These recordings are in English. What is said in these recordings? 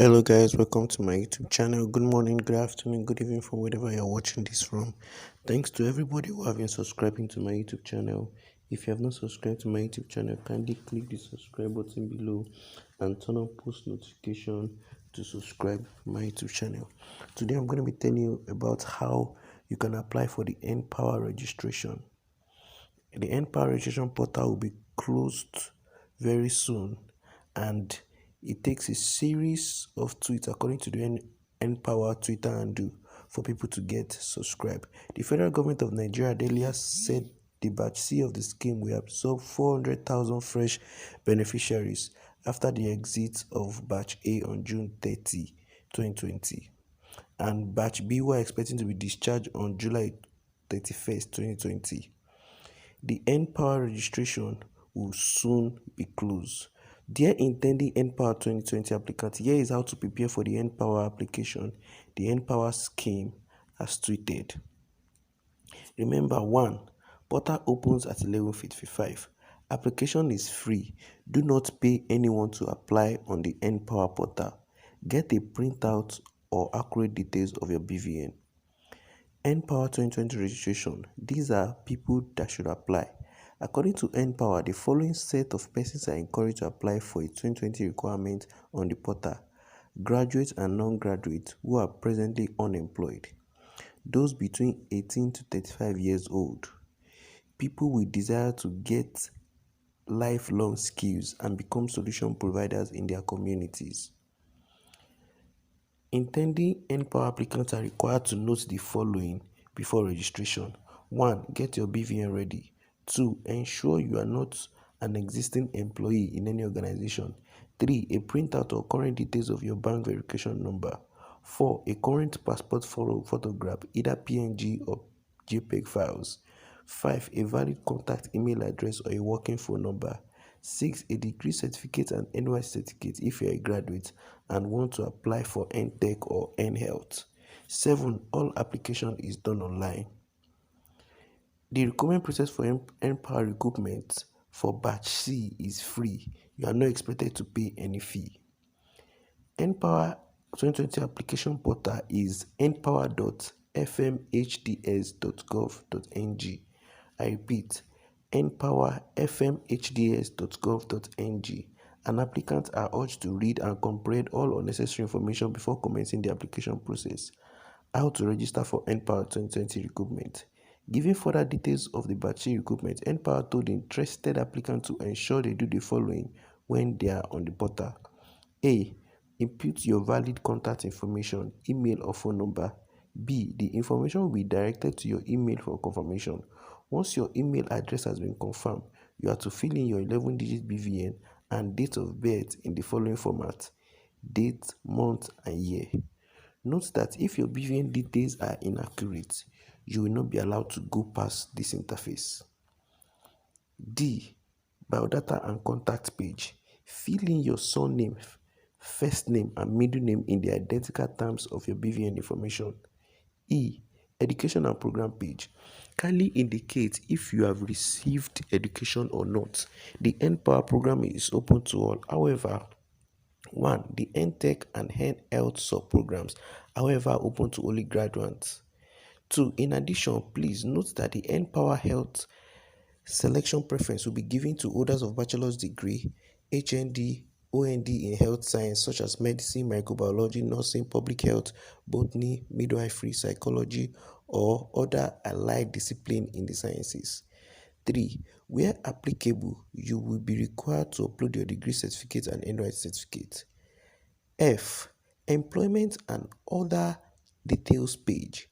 Hello guys, welcome to my YouTube channel. Good morning, good afternoon, good evening from wherever you're watching this from. Thanks to everybody who have been subscribing to my YouTube channel. If you have not subscribed to my YouTube channel, kindly click the subscribe button below and turn on post notification to subscribe to my YouTube channel. Today I'm going to be telling you about how you can apply for the Npower registration. The Npower registration portal will be closed very soon, and it takes a series of tweets according to the Npower Twitter handle for people to get subscribed. The federal government of Nigeria earlier said the batch C of the scheme will absorb 400,000 fresh beneficiaries after the exit of batch A on June 30, 2020, and batch B were expecting to be discharged on July 31st, 2020. The Npower registration will soon be closed. Dear intending Npower 2020 applicants, here is how to prepare for the Npower application. The Npower scheme has tweeted. Remember, 1. Portal opens at 11:55. Application is free. Do not pay anyone to apply on the Npower portal. Get a printout or accurate details of your BVN. Npower 2020 registration. These are people that should apply. According to Npower, the following set of persons are encouraged to apply for a 2020 requirement on the portal: graduates and non-graduates who are presently unemployed, those between 18 to 35 years old, people with desire to get lifelong skills and become solution providers in their communities. Intending Npower applicants are required to note the following before registration. 1. Get your BVN ready. 2. Ensure you are not an existing employee in any organization. 3. A printout or current details of your bank verification number. 4. A current passport photograph, either PNG or JPEG files. 5. A valid contact email address or a working phone number. 6. A degree certificate and NYC certificate if you are a graduate and want to apply for NTech or NHealth. 7. All application is done online. The recruitment process for Npower recruitment for batch C is free. You are not expected to pay any fee. Npower 2020 application portal is npower.fmhds.gov.ng. I repeat, npowerfmhds.gov.ng. An applicant are urged to read and comprehend all unnecessary information before commencing the application process. How to register for Npower 2020 recruitment. Giving further details of the batch C recruitment, Npower told the interested applicant to ensure they do the following when they are on the portal. A. Input your valid contact information, email or phone number. B. The information will be directed to your email for confirmation. Once your email address has been confirmed, you are to fill in your 11-digit BVN and date of birth in the following format: date, month, and year. Note that if your BVN details are inaccurate, you will not be allowed to go past this interface. D. Biodata and contact page. Fill in your surname, first name, and middle name in the identical terms of your BVN information. E. Education and program page. Kindly indicate if you have received education or not. The Npower program is open to all. However, 1. The NTech and Health sub-programs, however, open to only graduates. 2. In addition, please note that the Npower Health selection preference will be given to holders of bachelor's degree, HND, OND in health science such as medicine, microbiology, nursing, public health, botany, midwifery, psychology, or other allied discipline in the sciences. 3. Where applicable, you will be required to upload your degree certificate and NYC certificate. F. Employment and other details page.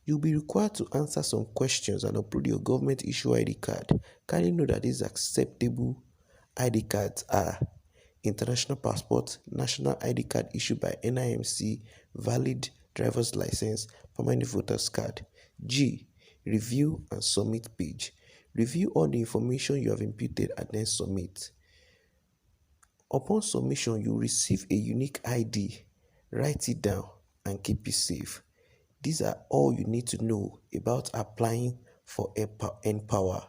You'll be required to answer some questions and upload your government issue ID card. Kindly know that these acceptable ID cards are international passport, national ID card issued by NIMC, valid driver's license, permanent voter's card. G. Review and submit page. Review all the information you have inputted and then submit. Upon submission, you receive a unique ID. Write it down and keep it safe. These are all you need to know about applying for Npower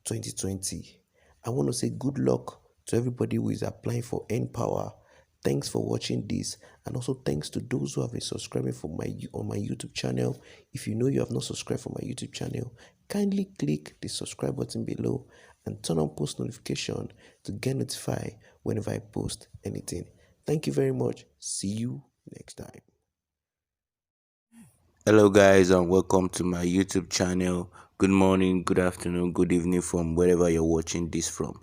2020. I want to say good luck to everybody who is applying for Npower. Thanks for watching this, and also thanks to those who have been subscribing for on my YouTube channel. If you know you have not subscribed for my YouTube channel, kindly click the subscribe button below and turn on post notification to get notified whenever I post anything. Thank you very much. See you next time. Hello guys and welcome to my YouTube channel. Good morning, good afternoon, good evening from wherever you're watching this from.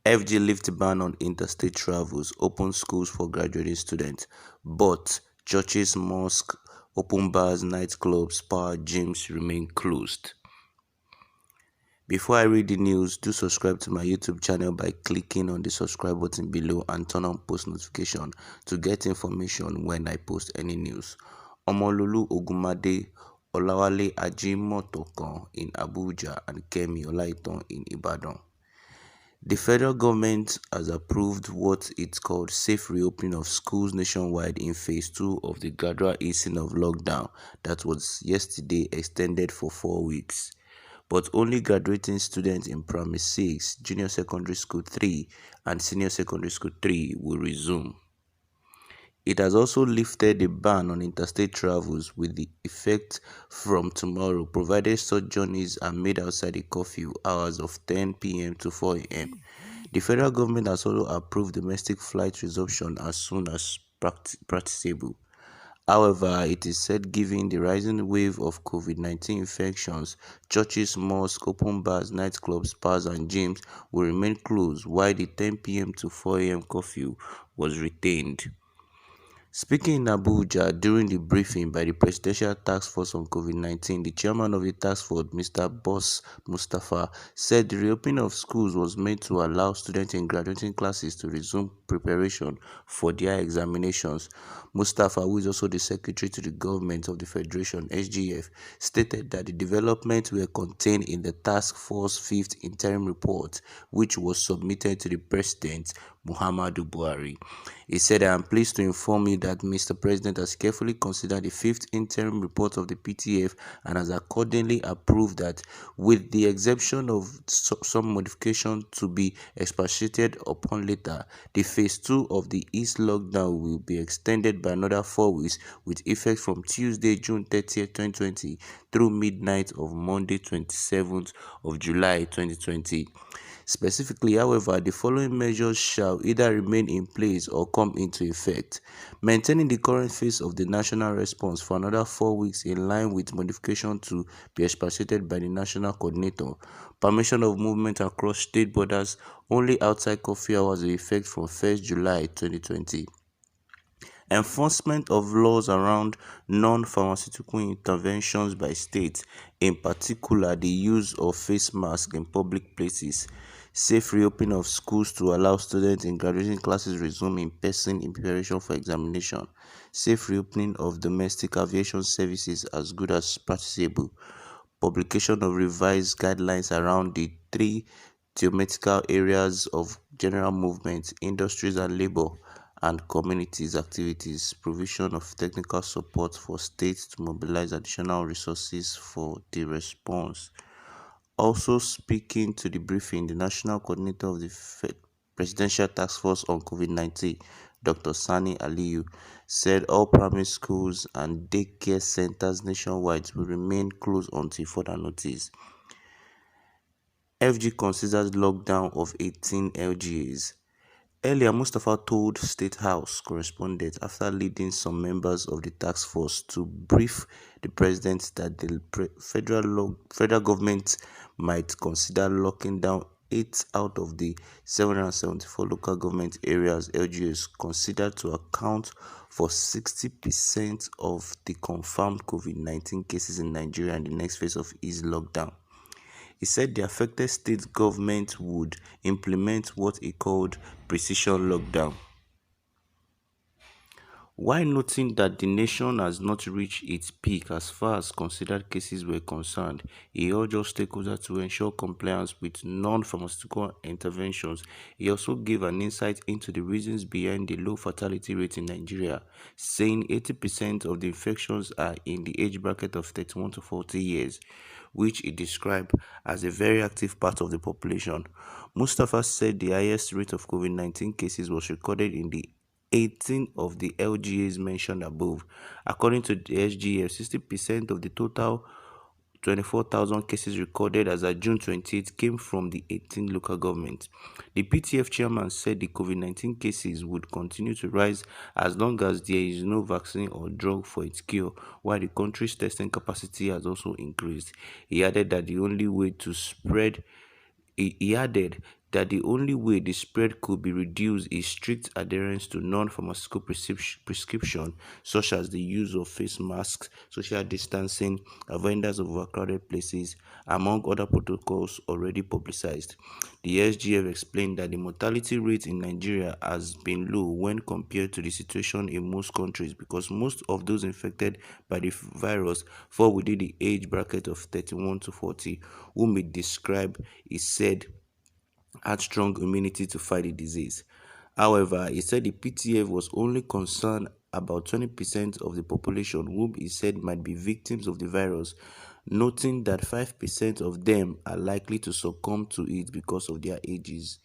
FG lift ban on interstate travels, open schools for graduating students, but churches, mosques, open bars, nightclubs, spa, gyms remain closed. Before I read the news, do subscribe to my YouTube channel by clicking on the subscribe button below and turn on post notification to get information when I post any news. Omololu Ogumade, Olawale Ajimotokan in Abuja and Kemi Olaitan in Ibadan. The federal government has approved what it called safe reopening of schools nationwide in phase 2 of the gradual easing of lockdown that was yesterday extended for 4 weeks. But only graduating students in primary 6, junior secondary school 3 and senior secondary school 3 will resume. It has also lifted the ban on interstate travels with the effect from tomorrow, provided such journeys are made outside the curfew hours of 10 p.m. to 4 a.m. The federal government has also approved domestic flight resumption as soon as practicable. However, it is said given the rising wave of COVID-19 infections, churches, mosques, open bars, nightclubs, spas and gyms will remain closed while the 10 p.m. to 4 a.m. curfew was retained. Speaking in Abuja during the briefing by the Presidential Task Force on COVID-19, the chairman of the task force, Mr. Boss Mustafa, said the reopening of schools was meant to allow students in graduating classes to resume preparation for their examinations. Mustafa, who is also the secretary to the government of the Federation, SGF, stated that the developments were contained in the task force fifth interim report, which was submitted to the President, Muhammadu Buhari. He said, I am pleased to inform you that Mr. President has carefully considered the fifth interim report of the PTF and has accordingly approved that, with the exception of some modification to be expatiated upon later, the phase 2 of the East lockdown will be extended by another 4 weeks with effect from Tuesday, June 30th, 2020 through midnight of Monday, 27th of July, 2020. Specifically, however, the following measures shall either remain in place or come into effect: maintaining the current phase of the national response for another 4 weeks in line with modification to be expatiated by the national coordinator; permission of movement across state borders only outside curfew hours with effect from 1st July 2020. Enforcement of laws around non-pharmaceutical interventions by states, in particular the use of face masks in public places; safe reopening of schools to allow students in graduating classes resume in person in preparation for examination; safe reopening of domestic aviation services as good as practicable; publication of revised guidelines around the three thematical areas of general movement, industries and labor, and communities activities; provision of technical support for states to mobilize additional resources for the response. Also speaking to the briefing, the national coordinator of the Presidential Task Force on COVID-19, Dr. Sani Aliyu, said all primary schools and daycare centers nationwide will remain closed until further notice. FG considers lockdown of 18 LGAs. Earlier, Mustafa told State House correspondents after leading some members of the task force to brief the president that the federal government might consider locking down 8 out of the 774 local government areas LGAs considered to account for 60% of the confirmed COVID-19 cases in Nigeria in the next phase of easy lockdown. He said the affected state government would implement what he called precision lockdown, while noting that the nation has not reached its peak as far as considered cases were concerned. He urged all stakeholders to ensure compliance with non-pharmaceutical interventions. He also gave an insight into the reasons behind the low fatality rate in Nigeria, saying 80% of the infections are in the age bracket of 31 to 40 years, which he described as a very active part of the population. Mustafa said the highest rate of COVID-19 cases was recorded in the 18 of the LGAs mentioned above. According to the SGF, 60% of the total 24,000 cases recorded as of June 28 came from the 18 local governments. The PTF chairman said the COVID-19 cases would continue to rise as long as there is no vaccine or drug for its cure, while the country's testing capacity has also increased. He added that the only way to spread he added that the only way the spread could be reduced is strict adherence to non-pharmaceutical prescription, such as the use of face masks, social distancing, avoidance of overcrowded places, among other protocols already publicized. The SGF explained that the mortality rate in Nigeria has been low when compared to the situation in most countries because most of those infected by the virus fall within the age bracket of 31 to 40, whom it described, he said, had strong immunity to fight the disease. However, he said the PTF was only concerned about 20% of the population whom he said might be victims of the virus, noting that 5% of them are likely to succumb to it because of their ages.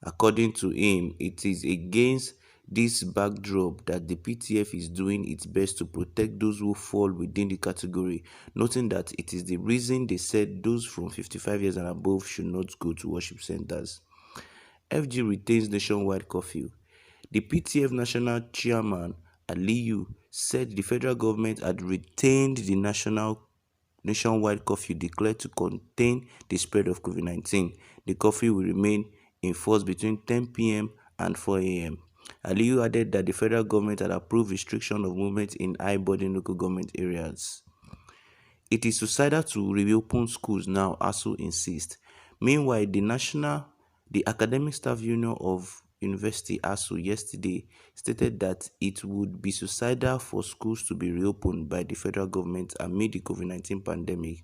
According to him, it is against this backdrop that the PTF is doing its best to protect those who fall within the category, noting that it is the reason they said those from 55 years and above should not go to worship centers. FG retains nationwide curfew. The PTF national chairman, Aliyu, said the federal government had retained the nationwide curfew declared to contain the spread of COVID-19. The curfew will remain in force between 10 p.m. and 4 a.m. Aliyu added that the federal government had approved restriction of movement in high-burden local government areas. It is suicidal to reopen schools now, ASUU insists. Meanwhile, the Academic Staff Union of University ASUU yesterday stated that it would be suicidal for schools to be reopened by the federal government amid the COVID-19 pandemic.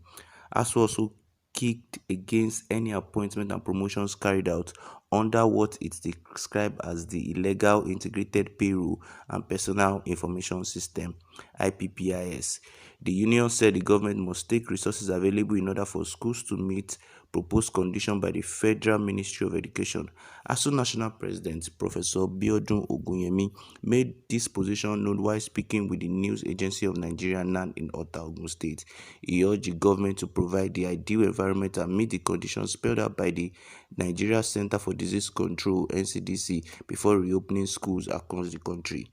ASUU also kicked against any appointment and promotions carried out under what it described as the Illegal Integrated Payroll and Personal Information System (IPPIS). The union said the government must take resources available in order for schools to meet proposed conditions by the Federal Ministry of Education. ASUU National President Professor Biodun Ogunyemi made this position known while speaking with the news agency of Nigeria NAN in Ota, Ogun State. He urged the government to provide the ideal environment and meet the conditions spelled out by the Nigeria Center for Disease Control (NCDC) before reopening schools across the country.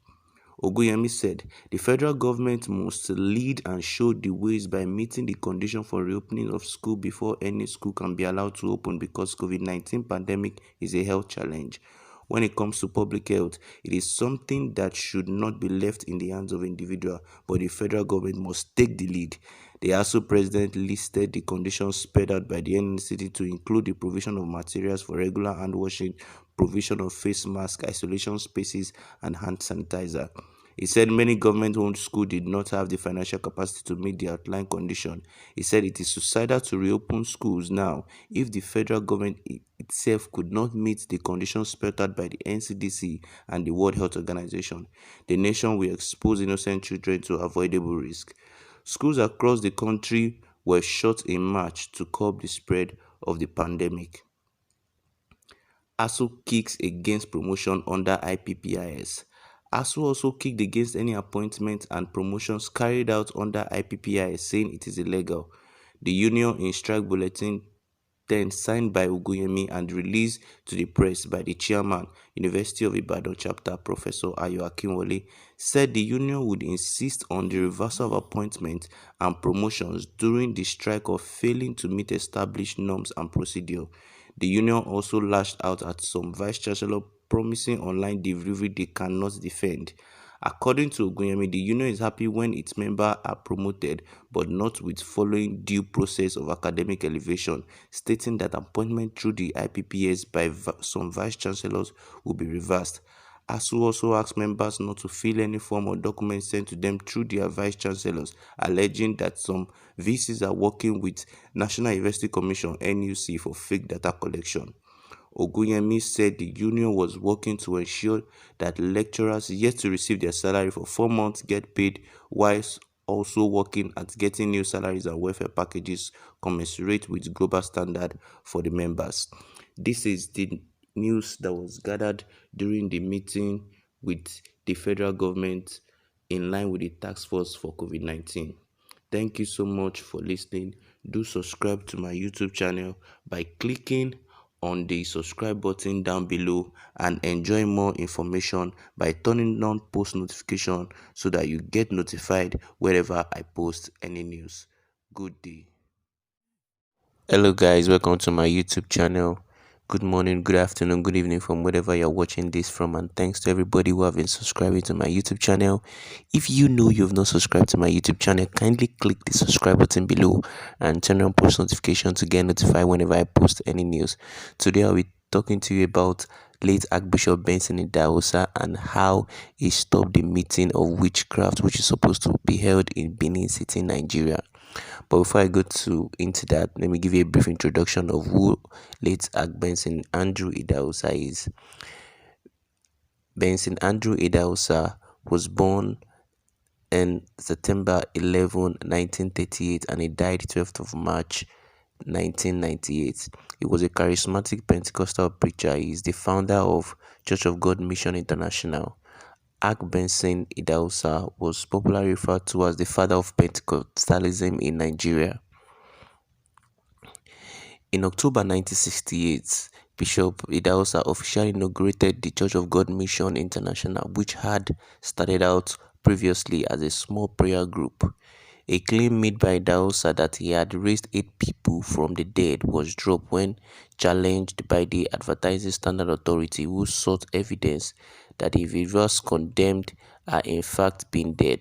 Oguyemi said the federal government must lead and show the ways by meeting the condition for reopening of school before any school can be allowed to open because COVID-19 pandemic is a health challenge. When it comes to public health, it is something that should not be left in the hands of individuals, but the federal government must take the lead. The ASUU president listed the conditions spelled out by the NCD to include the provision of materials for regular hand washing, provision of face masks, isolation spaces, and hand sanitizer. He said many government-owned schools did not have the financial capacity to meet the outlined condition. He said it is suicidal to reopen schools now if the federal government itself could not meet the conditions spelled out by the NCDC and the World Health Organization. The nation will expose innocent children to avoidable risk. Schools across the country were shut in March to curb the spread of the pandemic. ASUU kicks against promotion under IPPIS. ASUU also kicked against any appointments and promotions carried out under IPPIS, saying it is illegal. The union in strike bulletin then signed by Oguyemi and released to the press by the chairman, University of Ibadan chapter, Professor Ayo Akinwole, said the union would insist on the reversal of appointments and promotions during the strike of failing to meet established norms and procedure. The union also lashed out at some vice-chancellors promising online delivery they cannot defend. According to Ogunyemi, the union is happy when its members are promoted, but not with following due process of academic elevation, stating that appointment through the IPPS by some vice-chancellors will be reversed. ASUU also asked members not to fill any form or document sent to them through their vice-chancellors, alleging that some VCs are working with National University Commission (NUC) for fake data collection. Ogunyemi said the union was working to ensure that lecturers yet to receive their salary for 4 months get paid, whilst also working at getting new salaries and welfare packages commensurate with global standard for the members. This is the news that was gathered during the meeting with the federal government in line with the task force for COVID-19. Thank you so much for listening. Do subscribe to my YouTube channel by clicking on the subscribe button down below, and enjoy more information by turning on post notification so that you get notified wherever I post any news. Good day. Hello guys, welcome to my YouTube channel. Good morning, good afternoon, good evening from wherever you're watching this from, and thanks to everybody who have been subscribing to my YouTube channel. If you know you've not subscribed to my YouTube channel, kindly click the subscribe button below and turn on post notification to get notified whenever I post any news. Today I'll be talking to you about late Archbishop Benson Idahosa and how he stopped the meeting of witchcraft which is supposed to be held in Benin City, Nigeria. But before I go into that, let me give you a brief introduction of who late Arch Benson Andrew Idahosa is. Benson Andrew Idahosa was born on September 11, 1938, and he died 12th of March 1998. He was a charismatic Pentecostal preacher. He is the founder of Church of God Mission International. Arch Benson Idahosa was popularly referred to as the father of Pentecostalism in Nigeria. In October 1968, Bishop Idahosa officially inaugurated the Church of God Mission International, which had started out previously as a small prayer group. A claim made by Idahosa that he had raised 8 people from the dead was dropped when challenged by the Advertising Standard Authority, who sought evidence that the individuals condemned are in fact being dead.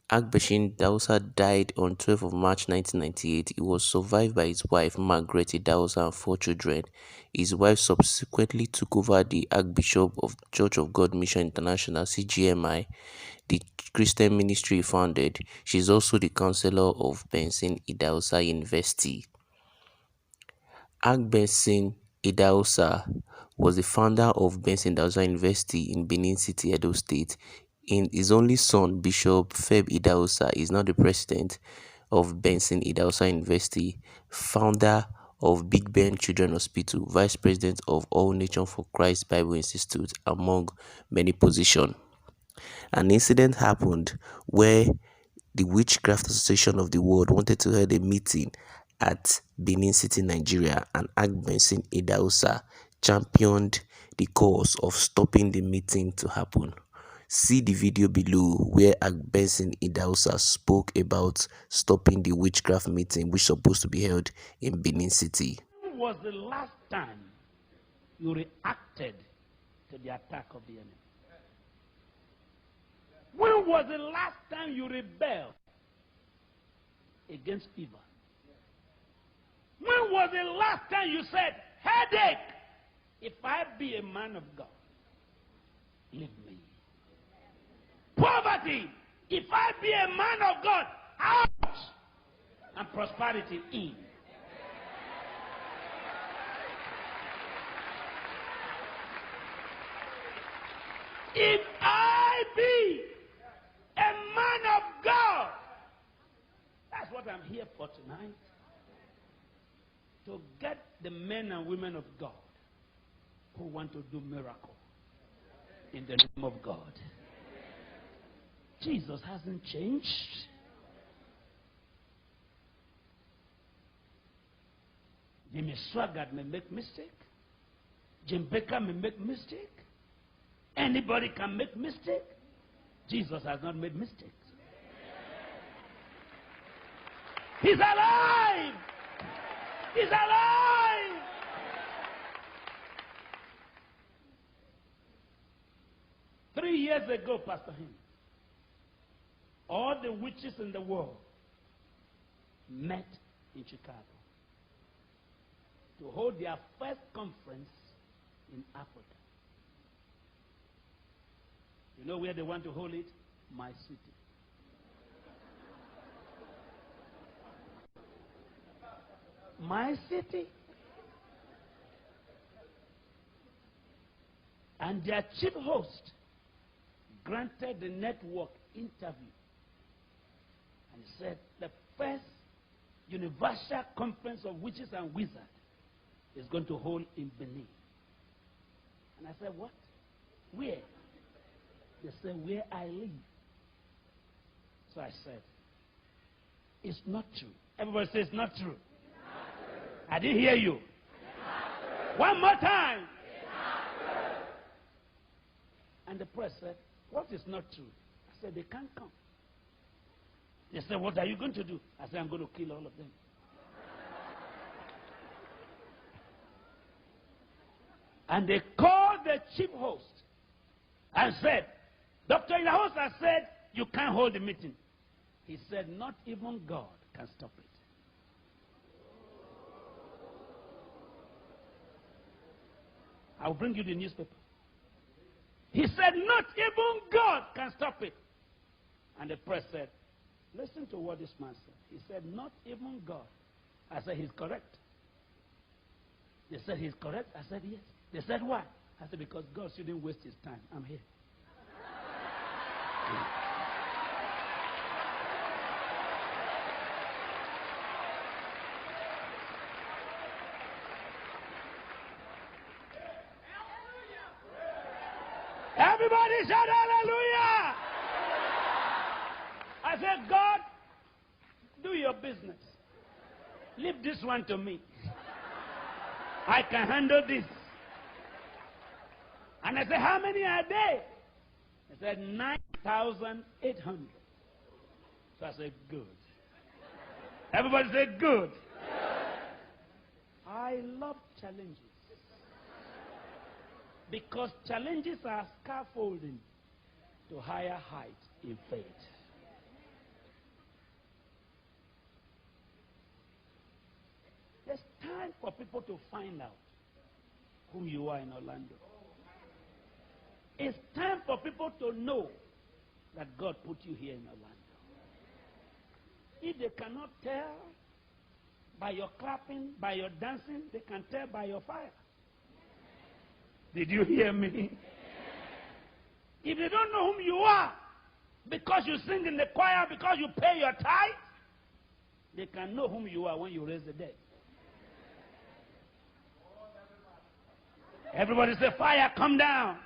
Archbishop Idahosa died on 12th of March 1998. He was survived by his wife Margaret Idahosa and 4 children. His wife subsequently took over the Archbishop of Church of God Mission International (CGMI), the Christian ministry he founded. She is also the counselor of Benson Idahosa University. Arch Benson Idahosa was the founder of Benson Idahosa University in Benin City, Edo State. His only son, Bishop Feb Idahosa, is now the president of Benson Idahosa University, founder of Big Ben Children Hospital, vice president of All Nation for Christ Bible Institute, among many positions. An incident happened where the Witchcraft Association of the World wanted to hold a meeting at Benin City, Nigeria, and Arch Benson Idahosa championed the cause of stopping the meeting to happen. See the video below where Arch Benson Idahosa spoke about stopping the witchcraft meeting which is supposed to be held in Benin City. When was the last time you reacted to the attack of the enemy? When was the last time you rebelled against evil? When was the last time you said, headache, if I be a man of God, leave me? Poverty, if I be a man of God, out, and prosperity in. If I be a man of God, that's what I'm here for tonight. To get the men and women of God who want to do miracle in the name of God. Jesus hasn't changed. Jimmy Swaggart may make mistake. Jim Baker may make mistake. Anybody can make mistake. Jesus has not made mistakes. He's alive! He's alive! Three years ago, Pastor Him, all the witches in the world met in Chicago to hold their first conference in Africa. You know where they want to hold it? My city. My city. And their chief host granted the network interview and said the first universal conference of witches and wizards is going to hold in Benin. And I said, what? Where? They said, where I live. So I said, it's not true. Everybody says it's not true. I didn't hear you. One more time. And the press said, what is not true? I said, they can't come. They said, what are you going to do? I said, I'm going to kill all of them. And they called the chief host and said, Dr. Idahosa said, you can't hold the meeting. He said, not even God can stop it. I'll bring you the newspaper. He said, not even God can stop it. And the press said, listen to what this man said. He said, not even God. I said, he's correct. They said, he's correct. I said, yes. They said, why? I said, because God shouldn't waste his time. I'm here. Everybody shout hallelujah! I said, God, do your business. Leave this one to me. I can handle this. And I said, how many are they? He said, 9,800. So I said, good. Everybody said, good. I love challenges. Because challenges are scaffolding to higher heights in faith. It's time for people to find out who you are in Orlando. It's time for people to know that God put you here in Orlando. If they cannot tell by your clapping, by your dancing, they can tell by your fire. Did you hear me? If they don't know whom you are, because you sing in the choir, because you pay your tithe, they can know whom you are when you raise the dead. Everybody say, fire, come down.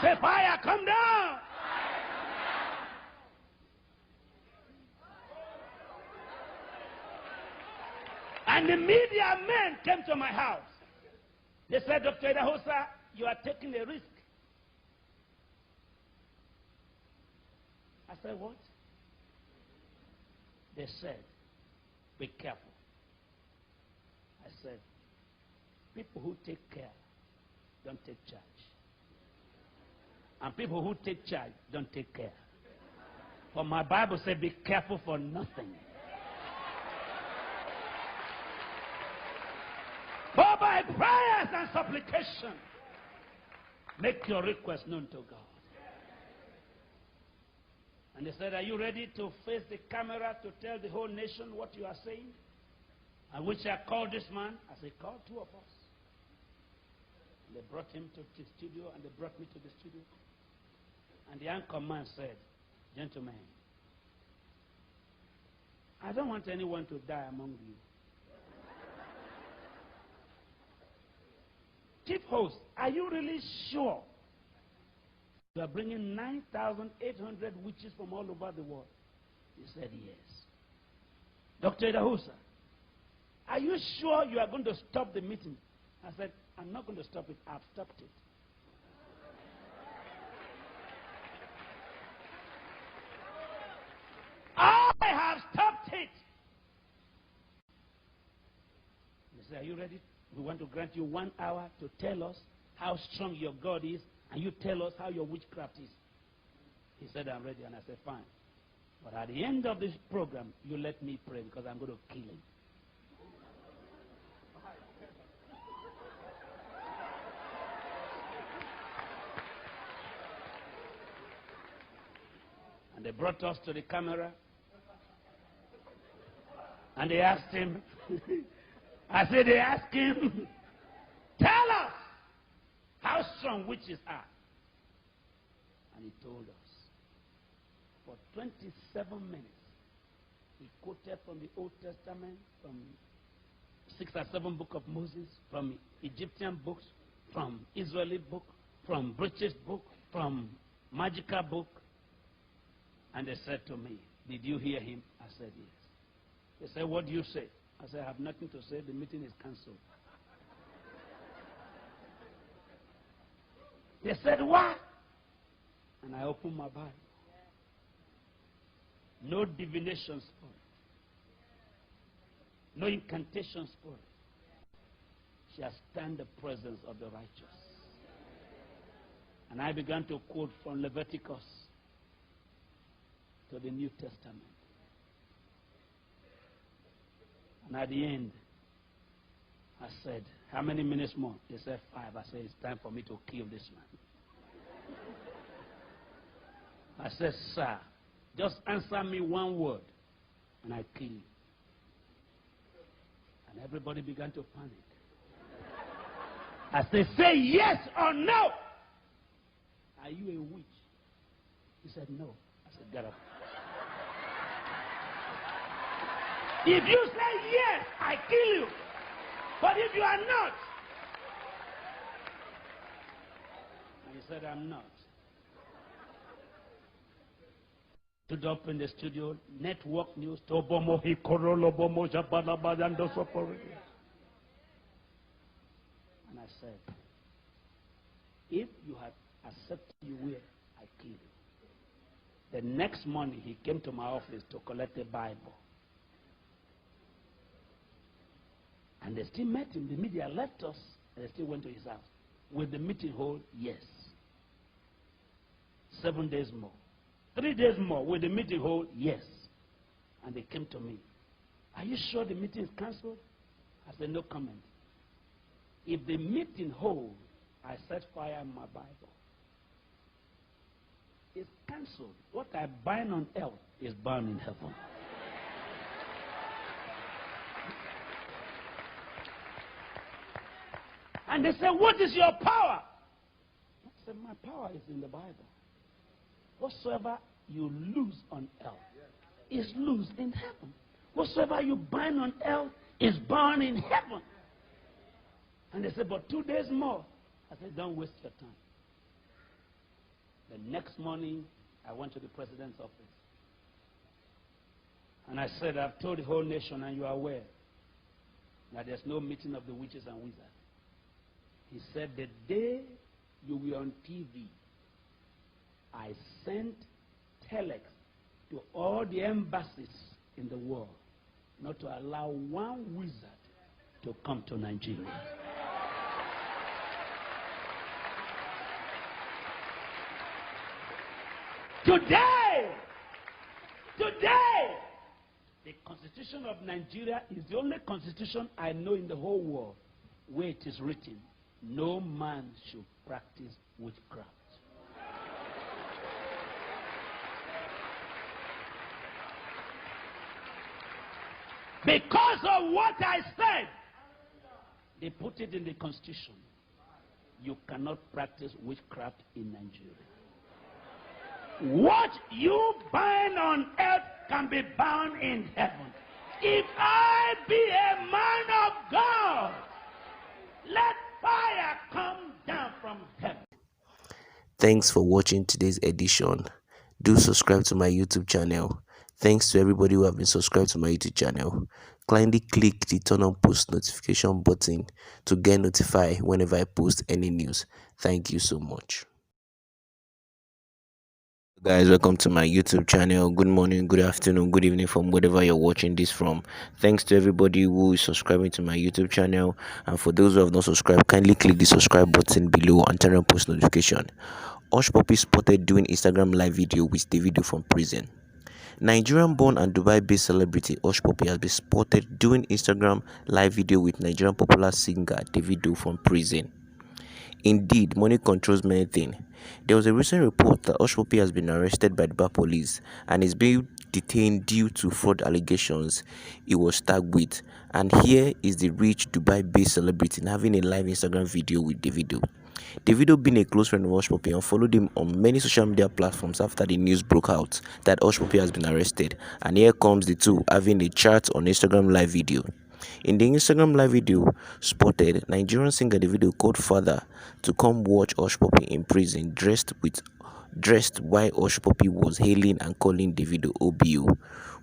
Say, fire, come down. And the media men came to my house. They said, Dr. Idahosa, you are taking a risk. I said, what? They said, be careful. I said, people who take care don't take charge. And people who take charge don't take care. For my Bible said, be careful for nothing. But by prayers and supplication, make your request known to God. And they said, are you ready to face the camera to tell the whole nation what you are saying? And which I called this man. I said, call two of us. And they brought him to the studio, and they brought me to the studio. And the anchor man said, gentlemen, I don't want anyone to die among you. Chief host, are you really sure you are bringing 9,800 witches from all over the world? He said, yes. Dr. Idahosa, are you sure you are going to stop the meeting? I said, I'm not going to stop it. I've stopped it. I have stopped it. He said, are you ready? We want to grant you 1 hour to tell us how strong your God is, and you tell us how your witchcraft is. He said, I'm ready, and I said, fine. But at the end of this program, you let me pray, because I'm going to kill him. And they brought us to the camera, and they asked him, I said, they asked him, tell us how strong witches are. And he told us. For 27 minutes, he quoted from the Old Testament, from 6 or 7 books of Moses, from Egyptian books, from Israeli book, from British book, from magical book. And they said to me, did you hear him? I said, yes. They said, what do you say? I said, I have nothing to say. The meeting is cancelled. They said, what? And I opened my Bible. No divination spirit. No incantation spirit shall stand the presence of the righteous. And I began to quote from Leviticus to the New Testament. And at the end, I said, how many minutes more? They said 5. I said, it's time for me to kill this man. I said, sir, just answer me one word, and I kill you. And everybody began to panic. I said, say yes or no. Are you a witch? He said, no. I said, get up. If you say yes, I kill you. But if you are not, and he said, I'm not. Stood up in the studio, network news, Tobomo Hikoro Lobomo Jabalabadando Sopori. And I said, if you had accepted you will, I kill you. The next morning he came to my office to collect the Bible. And they still met him. The media left us, and they still went to his house. Will the meeting hold? Yes. 7 days more. 3 days more. Will the meeting hold? Yes. And they came to me. Are you sure the meeting is cancelled? I said, no comment. If the meeting holds, I set fire in my Bible. It's cancelled. What I bind on earth is bound in heaven. And they said, what is your power? I said, my power is in the Bible. Whatsoever you lose on earth is loose in heaven. Whatsoever you bind on earth is bound in heaven. And they said, but 2 days more. I said, don't waste your time. The next morning, I went to the president's office. And I said, I've told the whole nation, and you are aware, that there's no meeting of the witches and wizards. He said, the day you were on TV, I sent telex to all the embassies in the world not to allow one wizard to come to Nigeria. Today, the Constitution of Nigeria is the only constitution I know in the whole world where it is written, no man should practice witchcraft. Because of what I said, they put it in the Constitution. You cannot practice witchcraft in Nigeria. What you bind on earth can be bound in heaven. If I be a man of God, let fire come down from heaven. Thanks for watching today's edition. Do subscribe to my YouTube channel. Thanks to everybody who have been subscribed to my YouTube channel. Kindly click the turn on post notification button to get notified whenever I post any news. Thank you so much. Guys, welcome to my YouTube channel. Good morning, good afternoon, good evening from wherever you're watching this from. Thanks to everybody who is subscribing to my YouTube channel, and for those who have not subscribed, kindly click the subscribe button below and turn on post notification. Hushpuppi spotted doing Instagram live video with Davido from prison. Nigerian born and Dubai based celebrity Hushpuppi has been spotted doing Instagram live video with Nigerian popular singer Davido from prison. Indeed, money controls many things. There was a recent report that Hushpuppi has been arrested by the Dubai police and is being detained due to fraud allegations he was tagged with. And here is the rich Dubai-based celebrity having a live Instagram video with Davido. Davido being a close friend of Hushpuppi and followed him on many social media platforms after the news broke out that Hushpuppi has been arrested. And here comes the two having a chat on Instagram live video. In the Instagram live video spotted, Nigerian singer Davido called father to come watch Hushpuppi in prison dressed while Hushpuppi was hailing and calling Davido OBO.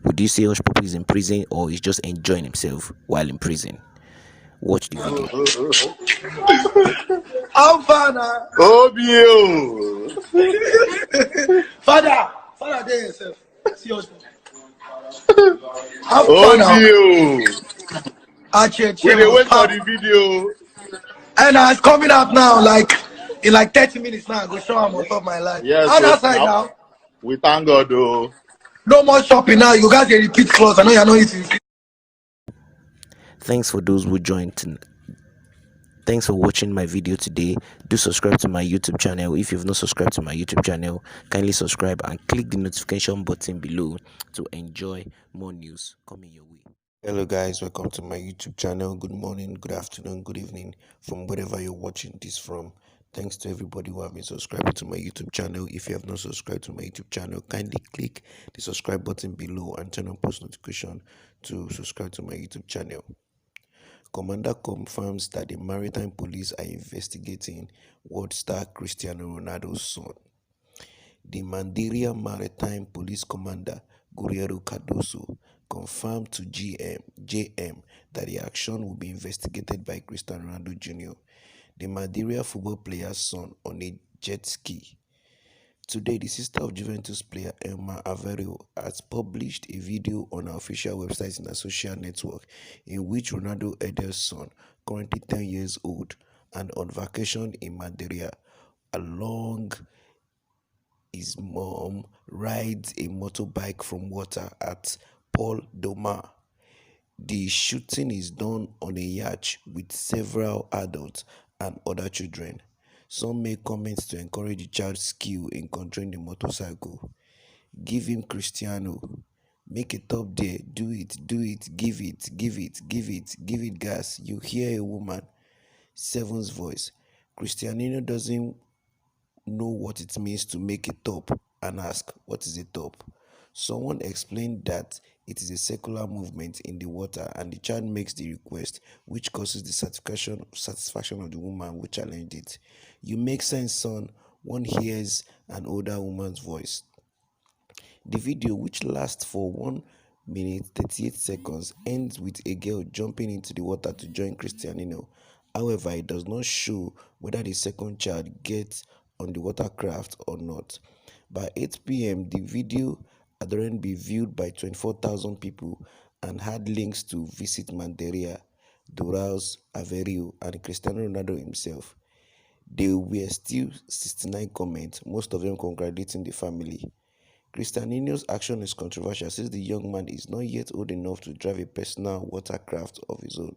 Would you say Hushpuppi is in prison or is just enjoying himself while in prison? Watch the video. I'm father. OBO. Father, there yourself. See yours. I'm OBO. We dey wait for the video. And it's coming out now, in 30 minutes now. I go show him on top of my life. Yes. On that side now. We thank God though. No more shopping now. You guys get repeat clothes. I know you're not eating. Thanks for those who joined. Thanks for watching my video today. Do subscribe to my YouTube channel. If you've not subscribed to my YouTube channel, kindly subscribe and click the notification button below to enjoy more news coming your way. Hello guys, welcome to my YouTube channel. Good morning, good afternoon, good evening from wherever you're watching this from. Thanks to everybody who have been subscribing to my YouTube channel. If you have not subscribed to my YouTube channel, kindly click the subscribe button below and turn on post notification to subscribe to my YouTube channel. Commander confirms that the maritime police are investigating world star Cristiano Ronaldo's son. The Nigerian Maritime Police Commander Guerrero Cardoso confirmed to JM that the action will be investigated by Cristiano Ronaldo Jr., the Nigerian football player's son, on a jet ski. Today, the sister of Juventus player Emma Averio has published a video on her official website in her social network in which Ronaldo Edel's son, currently 10 years old and on vacation in Madeira, along his mom, rides a motorbike from water at Paul Doma. The shooting is done on a yacht with several adults and other children. Some made comments to encourage the child's skill in controlling the motorcycle. Give him Cristiano. Make it up there. Do it. Give it gas. You hear a woman. Seven's voice. Cristiano doesn't know what it means to make a top and ask, what is a top? Someone explained that it is a circular movement in the water and the child makes the request, which causes the satisfaction of the woman who challenged it. You make sense, son, one hears an older woman's voice. The video, which lasts for 1 minute 38 seconds, ends with a girl jumping into the water to join Cristiano. However, it does not show whether the second child gets on the watercraft or not. By 8 p.m., the video had already been viewed by 24,000 people and had links to visit Madeira, Doraus, Averio, and Cristiano Ronaldo himself. There were still 69 comments, most of them congratulating the family. Cristiano's action is controversial since the young man is not yet old enough to drive a personal watercraft of his own.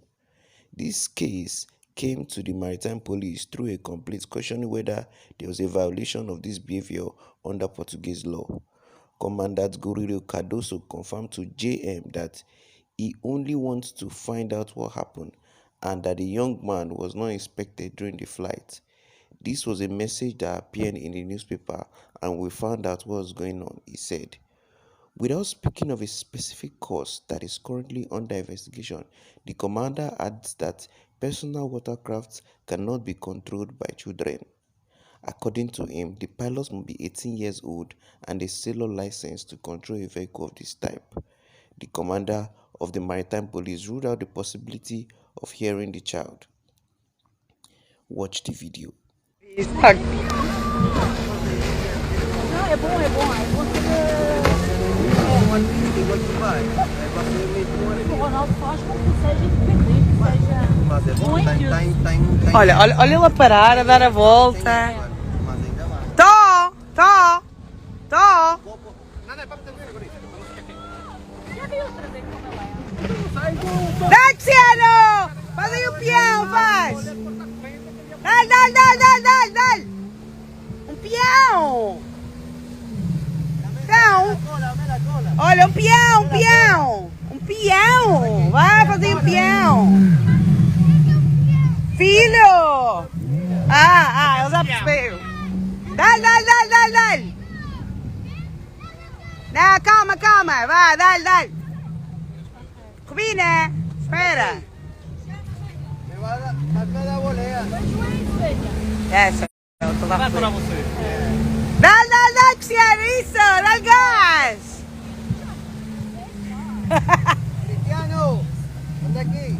This case came to the maritime police through a complaint questioning whether there was a violation of this behavior under Portuguese law. Commandant Guerrero Cardoso confirmed to JM that he only wants to find out what happened and that the young man was not inspected during the flight. This was a message that appeared in the newspaper and we found out what was going on, he said. Without speaking of a specific cause that is currently under investigation, the commander adds that personal watercrafts cannot be controlled by children. According to him, the pilots must be 18 years old and a sailor license to control a vehicle of this type. The commander of the maritime police ruled out the possibility of hearing the child. Watch the video. Está... Não, é bom. O Ronaldo faz com que seja independente, seja... Olha ele a parar, a dar a volta. Tô! Já viu trazer como ela é? Dá, Cristiano! Faz aí o peão, faz! Dá! Um peão! Então, olha, um peão! Um peão! Vai fazer um peão! Filho! Eu já percebi! Dá! Não, calma! Vai, dá! Combina! Espera. Essa, eu tô lá pra você. Dá, Cristiano, isso, dá gás. Cristiano, anda aqui.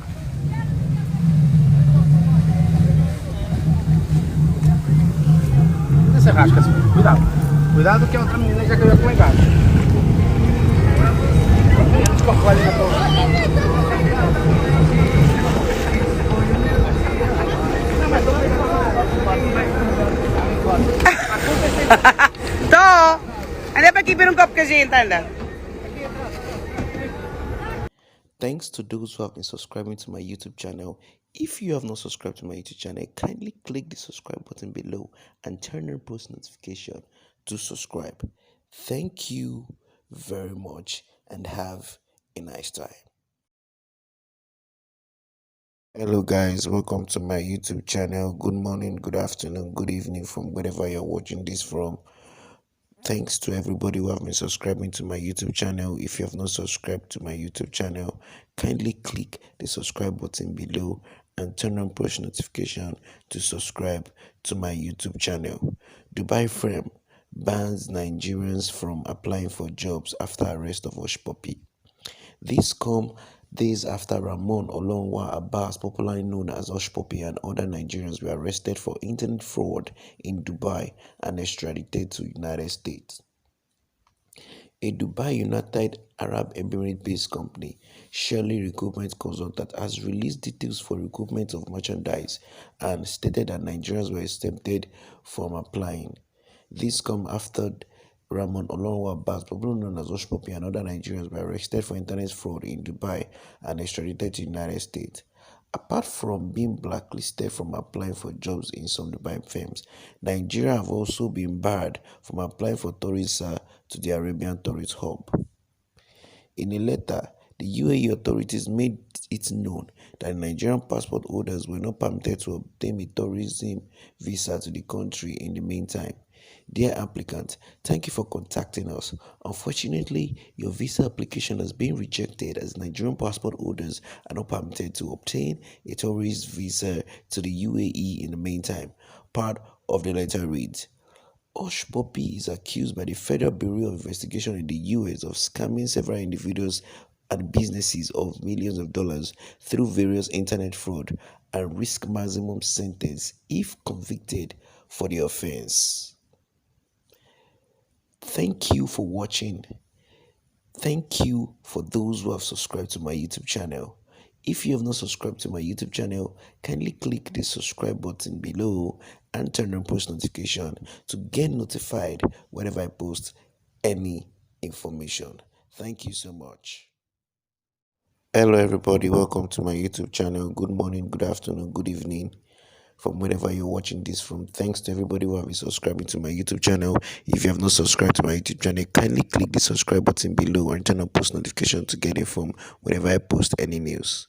Você rasca assim, cuidado. Cuidado que a outra menina já caiu com engate. Tô. Anda pra aqui ver copo que a gente anda. Thanks to those who have been subscribing to my YouTube channel. If you have not subscribed to my YouTube channel, kindly click the subscribe button below and turn on post notification to subscribe. Thank you very much and have a nice time. Hello guys, welcome to my YouTube channel. Good morning, good afternoon, good evening from wherever you're watching this from. Thanks to everybody who have been subscribing to my YouTube channel. If you have not subscribed to my YouTube channel, kindly click the subscribe button below and turn on push notification to subscribe to my YouTube channel. Dubai firm bans Nigerians from applying for jobs after arrest of Hushpuppi. This come days after Ramon Olonwa Abbas, popularly known as Hushpuppi, and other Nigerians were arrested for internet fraud in Dubai and extradited to United States. A Dubai United Arab Emirates-based company, Shirley Recruitment Consultant, has released details for recruitment of merchandise and stated that Nigerians were exempted from applying. This comes after Ramon Olonwa Abbas, popularly known as Hushpuppi, and other Nigerians were arrested for internet fraud in Dubai and extradited to the United States. Apart from being blacklisted from applying for jobs in some Dubai firms, Nigeria have also been barred from applying for tourist visa to the Arabian tourist hub. In a letter, the UAE authorities made it known that Nigerian passport holders were not permitted to obtain a tourism visa to the country in the meantime. Dear applicant, thank you for contacting us. Unfortunately, your visa application has been rejected as Nigerian passport holders are not permitted to obtain a tourist visa to the UAE in the meantime. Part of the letter reads, Hushpuppi is accused by the Federal Bureau of Investigation in the US of scamming several individuals and businesses of millions of dollars through various internet fraud and risk maximum sentence if convicted for the offense. Thank you for watching. Thank you for those who have subscribed to my YouTube channel. If you have not subscribed to my YouTube channel, kindly click the subscribe button below and turn on post notification to get notified whenever I post any information. Thank you so much. Hello everybody, welcome to my YouTube channel. Good morning, good afternoon, good evening from wherever you're watching this from. Thanks to everybody who have been subscribing to my YouTube channel. If you have not subscribed to my YouTube channel, kindly click the subscribe button below and turn on post notification to get informed whenever I post any news.